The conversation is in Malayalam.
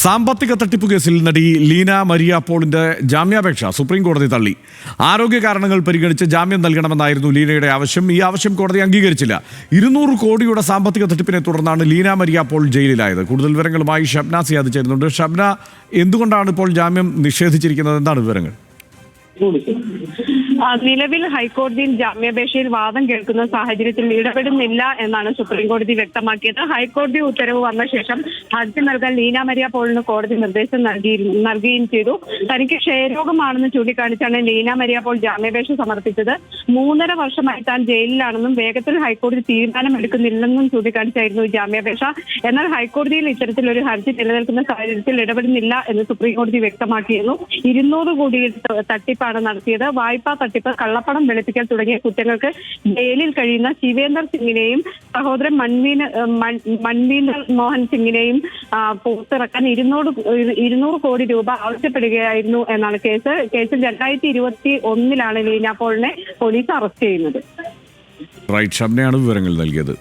സാമ്പത്തിക തട്ടിപ്പ് കേസിൽ നടി ലീന മരിയ പോളിന്റെ ജാമ്യാപേക്ഷ സുപ്രീം കോടതി തള്ളി. ആരോഗ്യ കാരണങ്ങൾ പരിഗണിച്ച് ജാമ്യം നൽകണമെന്നായിരുന്നു ലീനയുടെ ആവശ്യം. ഈ ആവശ്യം കോടതി അംഗീകരിച്ചില്ല. 200 കോടിയുടെ സാമ്പത്തിക തട്ടിപ്പിനെ തുടർന്നാണ് ലീന മരിയ പോൾ ജയിലിലായത്. കൂടുതൽ വിവരങ്ങളുമായി ഷബ്ന സിയാദ് ചേരുന്നുണ്ട്. ഷബ്ന, എന്തുകൊണ്ടാണ് ഇപ്പോൾ ജാമ്യം നിഷേധിച്ചിരിക്കുന്നത്? എന്താണ് വിവരങ്ങൾ? നിലവിൽ ഹൈക്കോടതിയിൽ ജാമ്യാപേക്ഷയിൽ വാദം കേൾക്കുന്ന സാഹചര്യത്തിൽ ഇടപെടുന്നില്ല എന്നാണ് സുപ്രീം കോടതി വ്യക്തമാക്കിയത്. ഹൈക്കോടതി ഉത്തരവ് വന്ന ശേഷം ഹർജി നൽകാൻ ലീന മരിയ പോളിന് കോടതി നിർദ്ദേശം നൽകുകയും ചെയ്തു. തനിക്ക് ക്ഷയരോഗമാണെന്ന് ചൂണ്ടിക്കാണിച്ചാണ് ലീന മരിയ പോൾ ജാമ്യാപേക്ഷ സമർപ്പിച്ചത്. 3.5 വർഷമായി താൻ ജയിലിലാണെന്നും വേഗത്തിൽ ഹൈക്കോടതി തീരുമാനമെടുക്കുന്നില്ലെന്നും ചൂണ്ടിക്കാണിച്ചായിരുന്നു ജാമ്യാപേക്ഷ. എന്നാൽ ഹൈക്കോടതിയിൽ ഇത്തരത്തിലൊരു ഹർജി നിലനിൽക്കുന്ന സാഹചര്യത്തിൽ ഇടപെടുന്നില്ല എന്ന് സുപ്രീം കോടതി വ്യക്തമാക്കിയിരുന്നു. 200 കോടിയുടെ തട്ടിപ്പാണ് നടത്തിയത്. വായ്പാ തട്ടിപ്പ്, കള്ളപ്പണം വെളുപ്പിക്കൽ തുടങ്ങിയ കുറ്റങ്ങൾക്ക് ജയിലിൽ കഴിയുന്ന ശിവേന്ദർ സിംഗിനെയും സഹോദരൻ മൻവീന്ദർ മോഹൻ സിംഗിനെയും പുറത്തിറക്കാൻ 200 കോടി രൂപ ആവശ്യപ്പെടുകയായിരുന്നു എന്നാണ് കേസ്. കേസിൽ 2021 ലീന പോളിനെ പോലീസ് അറസ്റ്റ് ചെയ്യുന്നത്. റൈറ്റ്, ഷബ്നയാണ് വിവരങ്ങൾ നൽകിയത്.